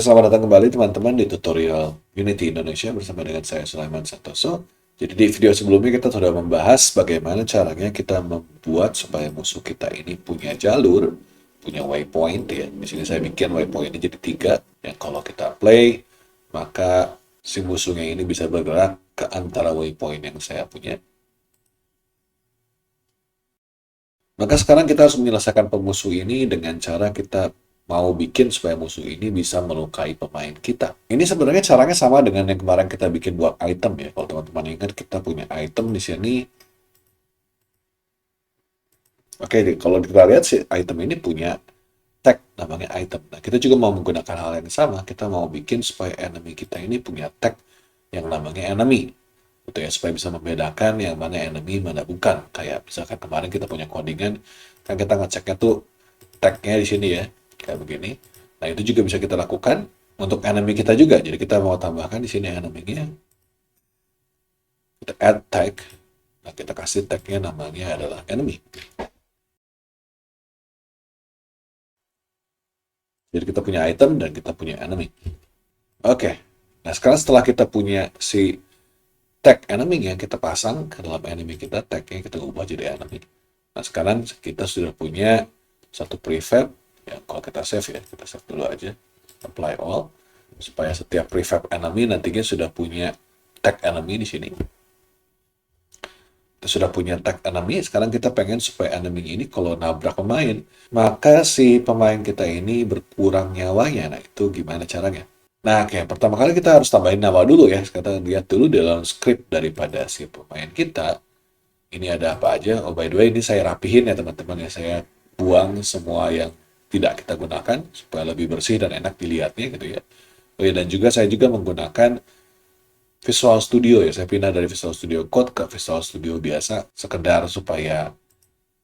selamat datang kembali teman-teman di tutorial Unity Indonesia bersama dengan saya Sulaiman Santoso. Jadi di video sebelumnya kita sudah membahas bagaimana caranya kita membuat supaya musuh kita ini punya jalur, punya waypoint ya. Di sini saya bikin waypointnya jadi 3, yang kalau kita play, maka si musuhnya ini bisa bergerak ke antara waypoint yang saya punya. Maka sekarang kita harus menyelesaikan pemusuh ini dengan cara kita mau bikin supaya musuh ini bisa melukai pemain kita. Ini sebenarnya caranya sama dengan yang kemarin kita bikin buat item ya. Kalau teman-teman ingat, kita punya item di sini. Oke, kalau kita lihat si item ini punya tag namanya item. Nah, kita juga mau menggunakan hal yang sama. Kita mau bikin supaya enemy kita ini punya tag yang namanya enemy. Gitu ya, supaya bisa membedakan yang mana enemy, mana bukan. Kayak misalkan kemarin kita punya codingan, kan kita ngeceknya tuh tag-nya di sini ya, kayak begini. Nah, itu juga bisa kita lakukan untuk enemy kita juga. Jadi kita mau tambahkan di sini enemy-nya. Kita add tag. Nah, kita kasih tag-nya namanya adalah enemy. Jadi kita punya item dan kita punya enemy. Oke. Nah, sekarang setelah kita punya si tag enemy yang kita pasang ke dalam enemy kita, tag-nya kita ubah jadi enemy. Nah, sekarang kita sudah punya satu prefab. Ya, kalau kita save ya, kita save dulu aja. Apply all. Supaya setiap prefab enemy nantinya sudah punya tag enemy di sini. Kita sudah punya tag enemy, sekarang kita pengen supaya enemy ini kalau nabrak pemain, maka si pemain kita ini berkurang nyawanya. Nah, itu gimana caranya? Nah, oke, pertama kali kita harus tambahin nyawa dulu ya. Kita lihat dulu dalam script daripada si pemain kita. Ini ada apa aja? Oh, by the way, ini saya rapihin ya teman-teman ya. Saya buang semua yang tidak kita gunakan supaya lebih bersih dan enak dilihatnya gitu ya. Oh ya, dan juga saya juga menggunakan Visual Studio ya. Saya pindah dari Visual Studio Code ke Visual Studio biasa, sekedar supaya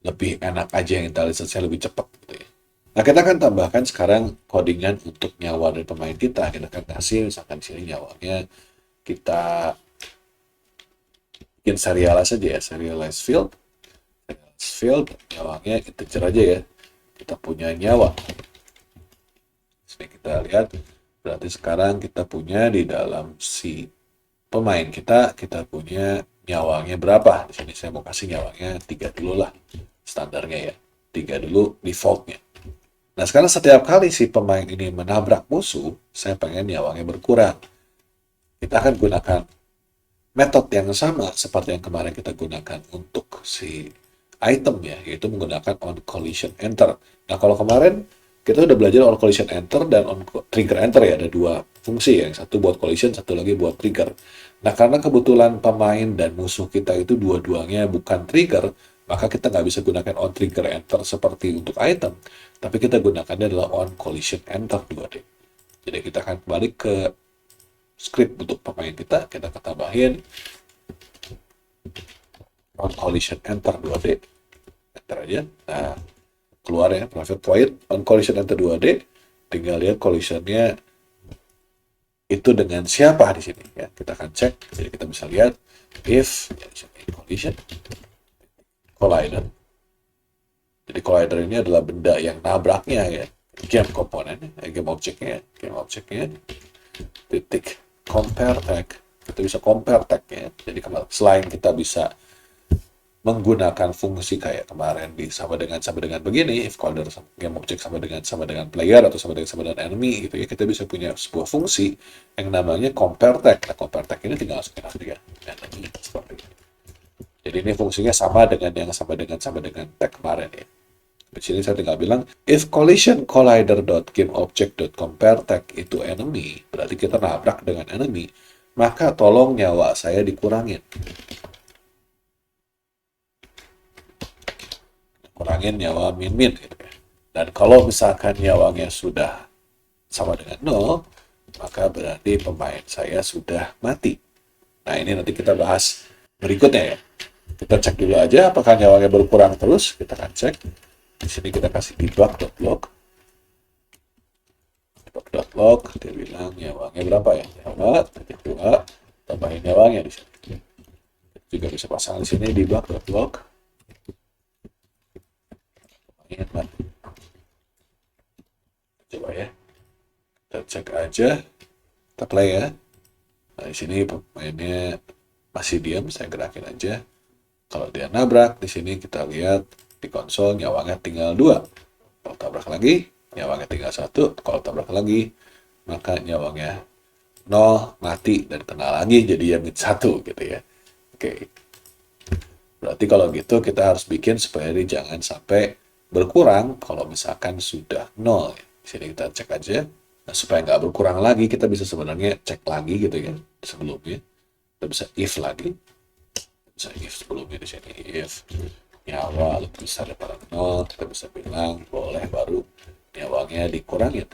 lebih enak aja, yang intelligence-nya lebih cepat gitu ya. Nah, kita akan tambahkan sekarang codingan untuk nyawa dari pemain kita. Kita akan kasih misalkan sini nyawanya kita bikin serialize saja ya, serialize field. Field nyawanya integer aja ya. Kita punya nyawa. Sini kita lihat, berarti sekarang kita punya di dalam si pemain kita punya nyawanya berapa. Di sini saya mau kasih nyawanya 3 dulu lah, standarnya ya. 3 dulu defaultnya. Nah, sekarang setiap kali si pemain ini menabrak musuh, saya pengen nyawanya berkurang. Kita akan gunakan metode yang sama seperti yang kemarin kita gunakan untuk si item ya, yaitu menggunakan on collision enter. Nah, kalau kemarin kita udah belajar on collision enter dan on trigger enter ya, ada 2 fungsi ya, yang satu buat collision, satu lagi buat trigger. Nah, karena kebetulan pemain dan musuh kita itu dua-duanya bukan trigger, maka kita nggak bisa gunakan on trigger enter seperti untuk item, tapi kita gunakannya adalah on collision enter 2D. Jadi kita akan kembali ke script untuk pemain kita akan tambahin on collision enter 2D. Enter aja. Nah, keluar ya, private void on collision enter 2D. Tinggal lihat collisionnya itu dengan siapa di sini ya. Kita akan cek. Jadi kita bisa lihat if ya, collision collider. Jadi collider ini adalah benda yang nabraknya ya. Game komponennya, game objeknya, titik compare tag. Kita bisa compare tag-nya. Jadi selain kita bisa menggunakan fungsi kayak kemarin di sama dengan begini, if collider game object sama dengan player atau sama dengan enemy gitu ya, kita bisa punya sebuah fungsi yang namanya compare tag. Nah, compare tag ini tinggal masukin aja enemy seperti ini. Jadi ini fungsinya sama dengan tag kemarin ya. Di sini saya tinggal bilang if collision collider.gameObject.compare tag itu enemy, berarti kita nabrak dengan enemy, maka tolong nyawa saya dikurangin. Kurangin nyawa min gitu ya. Dan kalau misalkan nyawanya sudah sama dengan 0, maka berarti pemain saya sudah mati. Nah, ini nanti kita bahas berikutnya ya. Kita cek dulu aja apakah nyawanya berkurang terus. Kita akan cek. Di sini kita kasih debug.log. Debug.log, dia bilang nyawanya berapa ya? Nyawa, titik 2, tambahin nyawanya di sini. Kita juga bisa pasang di sini debug.log. Coba ya. Kita Kita cek aja, kita play ya. Nah, di sini pemainnya masih diam, saya gerakin aja. Kalau dia nabrak, di sini kita lihat di konsol nyawanya tinggal 2. Kalau tabrak lagi, nyawanya tinggal 1. Kalau tabrak lagi, maka nyawanya 0, mati, dan kena lagi jadi yang 1 gitu ya. Oke. Berarti kalau gitu kita harus bikin supaya dia jangan sampai berkurang kalau misalkan sudah 0. Di sini kita cek aja. Nah, supaya nggak berkurang lagi, kita bisa sebenarnya cek lagi gitu ya sebelumnya. Kita bisa if lagi. Bisa if sebelumnya di sini if nyawa lebih besar daripada 0, kita bisa bilang boleh baru nyawanya dikurangin.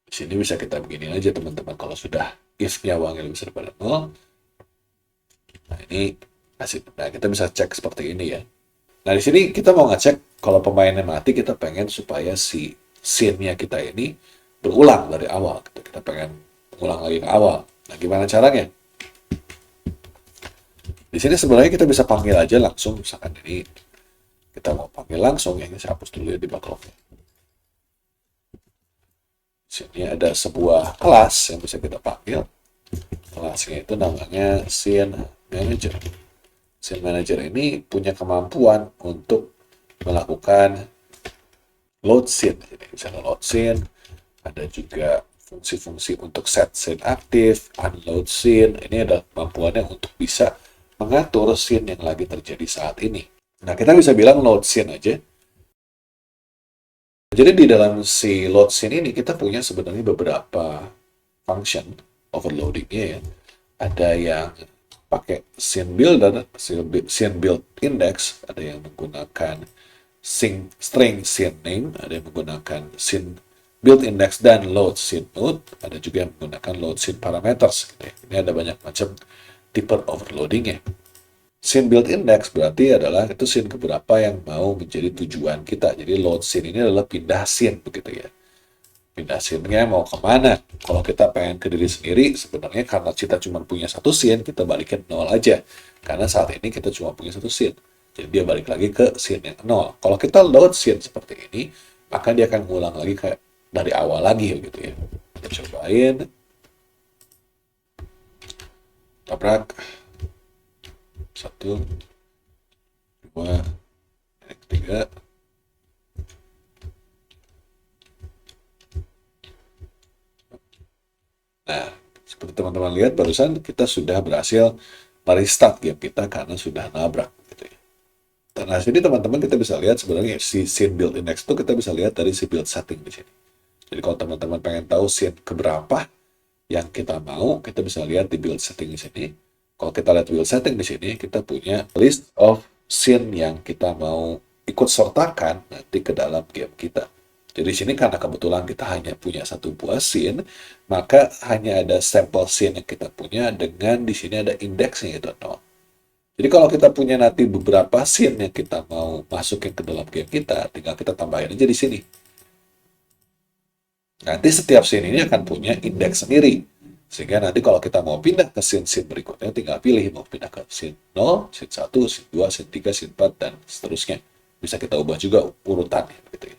Di sini bisa kita begini aja teman-teman, kalau sudah if nyawanya lebih besar daripada 0. Nah, ini nah kita bisa cek seperti ini ya. Nah, di sini kita mau ngecek kalau pemainnya mati, kita pengen supaya si scene-nya kita ini berulang dari awal. Kita pengen ulang lagi ke awal. Nah, gimana caranya? Di sini sebenarnya kita bisa panggil aja langsung, misalkan ini kita mau panggil langsung ya, saya hapus dulu ya di backlognya. Di sini ada sebuah kelas yang bisa kita panggil. Kelasnya itu namanya Scene Manager. Scene Manager ini punya kemampuan untuk melakukan load scene. Jadi misalnya load scene, ada juga fungsi-fungsi untuk set scene aktif, unload scene. Ini ada kemampuannya untuk bisa mengatur scene yang lagi terjadi saat ini. Nah, kita bisa bilang load scene aja. Jadi di dalam si load scene ini kita punya sebenarnya beberapa function overloadingnya ya. Ada yang pakai scene builder, scene build index, ada yang menggunakan string scene name, ada yang menggunakan scene build index dan load scene node, ada juga yang menggunakan load scene parameters. Gitu ya. Ini ada banyak macam tipe overloadingnya. Scene build index berarti adalah itu scene keberapa yang mau menjadi tujuan kita. Jadi load scene ini adalah pindah scene begitu ya. Pindah scene-nya mau kemana? Kalau kita pengen ke diri sendiri, sebenarnya karena kita cuma punya satu scene, kita balikin 0 aja. Karena saat ini kita cuma punya satu scene. Jadi dia balik lagi ke scene yang 0. Kalau kita load scene seperti ini, maka dia akan ngulang lagi kayak dari awal lagi gitu ya. Kita cobain. Tabrak. 1, 2, yang ketiga. Nah, seperti teman-teman lihat barusan kita sudah berhasil merestart game kita karena sudah nabrak gitu ya. Nah, sini teman-teman kita bisa lihat sebenarnya si scene build index itu kita bisa lihat dari si build setting di sini. Jadi kalau teman-teman pengen tahu scene keberapa yang kita mau, kita bisa lihat di build setting di sini. Kalau kita lihat build setting di sini, kita punya list of scene yang kita mau ikut sertakan nanti ke dalam game kita. Jadi di sini karena kebetulan kita hanya punya satu buah scene, maka hanya ada sampel scene yang kita punya dengan di sini ada indeksnya itu 0. Jadi kalau kita punya nanti beberapa scene yang kita mau masukin ke dalam game kita, tinggal kita tambahin aja di sini. Nanti setiap scene ini akan punya indeks sendiri. Sehingga nanti kalau kita mau pindah ke scene-scene berikutnya, tinggal pilih mau pindah ke scene 0, scene 1, scene 2, scene 3, scene 4, dan seterusnya. Bisa kita ubah juga urutannya. Gitu ya.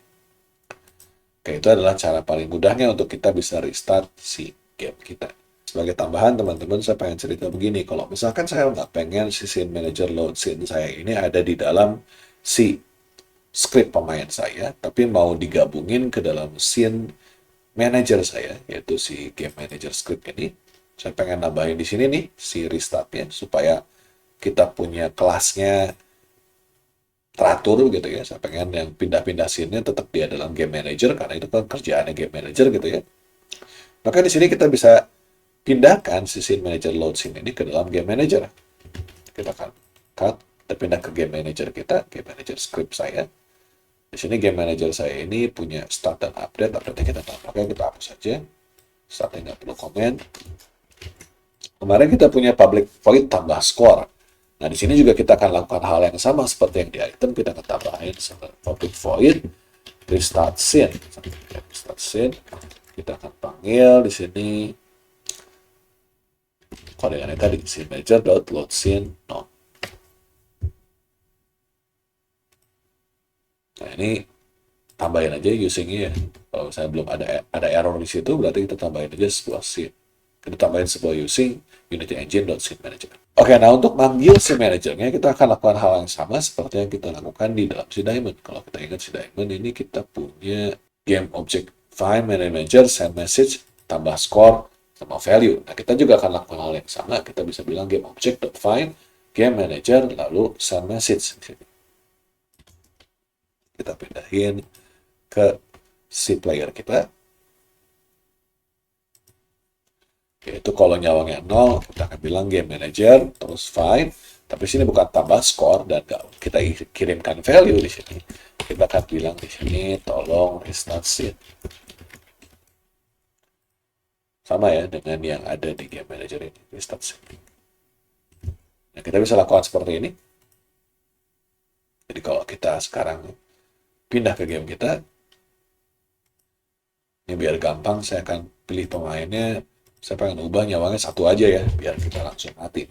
Oke, itu adalah cara paling mudahnya untuk kita bisa restart si game kita. Sebagai tambahan, teman-teman, saya pengen cerita begini. Kalau misalkan saya nggak pengen si scene manager load scene saya ini ada di dalam si script pemain saya, tapi mau digabungin ke dalam scene manager saya, yaitu si game manager script ini. Saya pengen nambahin di sini nih, si restartnya, supaya kita punya kelasnya teratur gitu ya. Saya pengen yang pindah-pindah scene-nya tetap dia dalam game manager, karena itu kan kerjaannya game manager gitu ya. Maka di sini kita bisa pindahkan si scene manager load scene ini ke dalam game manager. Kita akan cut, kita pindah ke game manager kita, game manager script saya. Di sini game manager saya ini punya start dan update. Update-nya kita nggak pakai, kita hapus saja. Startnya nggak perlu komen. Kemarin kita punya public void tambah score. Nah, di sini juga kita akan lakukan hal yang sama seperti yang di item. Kita akan tambahin public void restart scene. Restart scene. Kita akan panggil di sini kodeannya tadi scene manager.load scene no. Nah, ini tambahin aja usingnya ya. Kalau misalnya belum ada error di situ, berarti kita tambahin aja sebuah scene. Kita tambahin sebuah using Unity Engine.scene manager. Oke, nah untuk manggil si manajernya kita akan lakukan hal yang sama seperti yang kita lakukan di dalam si Diamond. Kalau kita ingat si Diamond ini kita punya game object find manager send message tambah score sama value. Nah kita juga akan lakukan hal yang sama. Kita bisa bilang game object.find game manager lalu send message. Kita pindahin ke si player kita. Yaitu kalau nyawangnya 0, kita akan bilang game manager, terus find. Tapi sini bukan tambah score dan kita kirimkan value di sini. Kita akan bilang di sini tolong restart scene. Sama ya dengan yang ada di game manager ini, restart scene. Nah, kita bisa lakukan seperti ini. Jadi kalau kita sekarang pindah ke game kita, ini biar gampang saya akan pilih pemainnya. Saya pengen ubah nyawangnya 1 aja ya, biar kita langsung mati.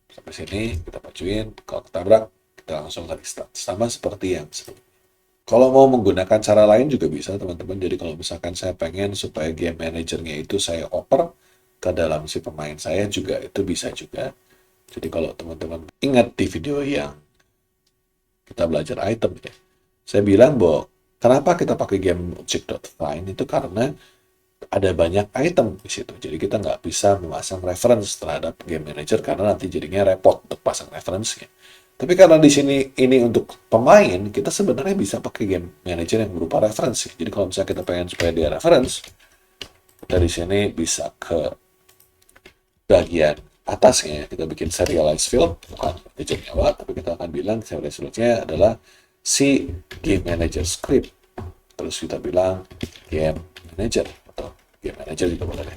Sampai sini, kita pacuin, kalau ketabrak, kita langsung restart. Sama seperti yang sebelumnya. Kalau mau menggunakan cara lain juga bisa teman-teman. Jadi kalau misalkan saya pengen supaya game manajernya itu saya oper ke dalam si pemain saya juga, itu bisa juga. Jadi kalau teman-teman ingat di video yang kita belajar item ya, saya bilang bahwa kenapa kita pakai game object.find itu karena ada banyak item di situ. Jadi kita nggak bisa memasang reference terhadap game manager karena nanti jadinya repot untuk pasang reference-nya. Tapi karena di sini ini untuk pemain, kita sebenarnya bisa pakai game manager yang berupa reference. Jadi kalau misalnya kita pengen supaya dia reference, dari sini bisa ke bagian atasnya, kita bikin serialize field, bukan manager nyawa, tapi kita akan bilang serialize field-nya adalah si game manager script. Terus kita bilang game manager. Game manager juga boleh.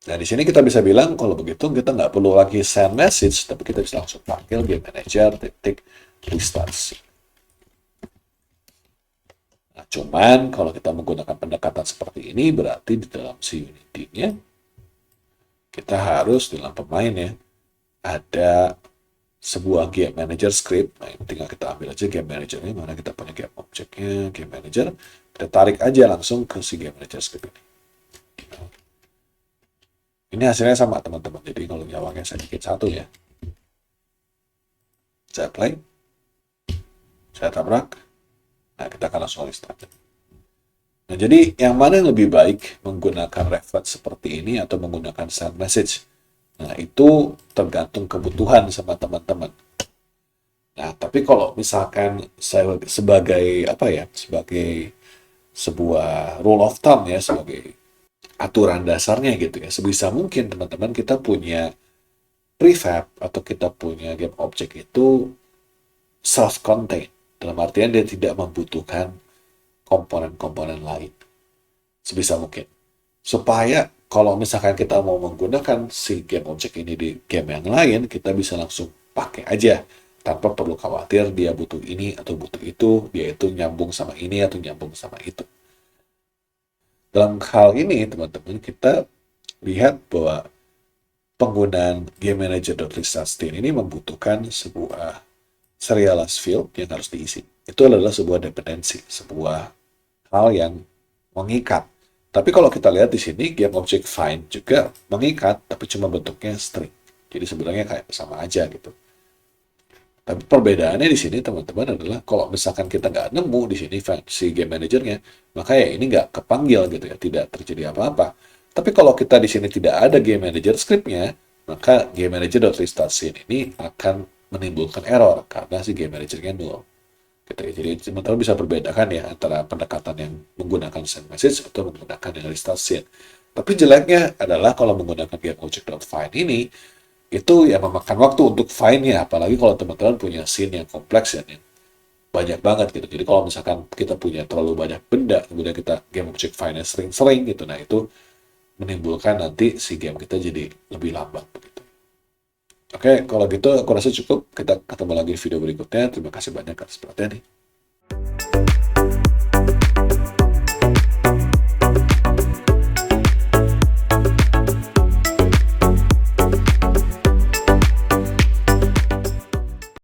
Nah, di sini kita bisa bilang kalau begitu kita nggak perlu lagi send message, tapi kita bisa langsung panggil game manager titik restart. Nah, cuman kalau kita menggunakan pendekatan seperti ini, berarti di dalam si Unity-nya kita harus dalam pemain ya ada sebuah game manager script. Nah, tinggal kita ambil aja game manajernya, mana kita punya game objeknya, game manager, kita tarik aja langsung ke si game manager script ini. Ini hasilnya sama teman-teman, jadi kalau nyawangnya saya bikin 1 ya. Saya play, saya tabrak, nah kita akan langsung restart. Nah, jadi yang mana yang lebih baik menggunakan reference seperti ini atau menggunakan send message? Nah, itu tergantung kebutuhan sama teman-teman. Nah, tapi kalau misalkan saya sebagai apa ya, sebagai sebuah rule of thumb ya, sebagai aturan dasarnya gitu ya, sebisa mungkin teman-teman kita punya prefab atau kita punya game object itu self-contained. Dalam artian dia tidak membutuhkan komponen-komponen lain. Sebisa mungkin. Supaya kalau misalkan kita mau menggunakan si game object ini di game yang lain, kita bisa langsung pakai aja tanpa perlu khawatir dia butuh ini atau butuh itu, dia itu nyambung sama ini atau nyambung sama itu. Dalam hal ini, teman-teman, kita lihat bahwa penggunaan game manager.restart ini membutuhkan sebuah serialized field yang harus diisi. Itu adalah sebuah dependensi, sebuah hal yang mengikat. Tapi kalau kita lihat di sini, game object find juga mengikat, tapi cuma bentuknya string. Jadi sebenarnya kayak sama aja gitu. Tapi perbedaannya di sini teman-teman adalah kalau misalkan kita nggak nemu di sini si game manajernya, maka ya ini nggak kepanggil gitu ya, tidak terjadi apa-apa. Tapi kalau kita di sini tidak ada game manager scriptnya, maka game manager.restart scene ini akan menimbulkan error karena si game manajernya null. Gitu ya. Jadi teman-teman bisa perbedakan ya antara pendekatan yang menggunakan send message atau menggunakan yang restart scene. Tapi jeleknya adalah kalau menggunakan game object.find ini, itu ya memakan waktu untuk find-nya, apalagi kalau teman-teman punya scene yang kompleks ya, yang banyak banget gitu. Jadi kalau misalkan kita punya terlalu banyak benda, kemudian kita game object find-nya sering-sering gitu, nah itu menimbulkan nanti si game kita jadi lebih lambat begitu. Oke, kalau gitu aku rasa cukup. Kita ketemu lagi di video berikutnya. Terima kasih banyak atas perhatian nih.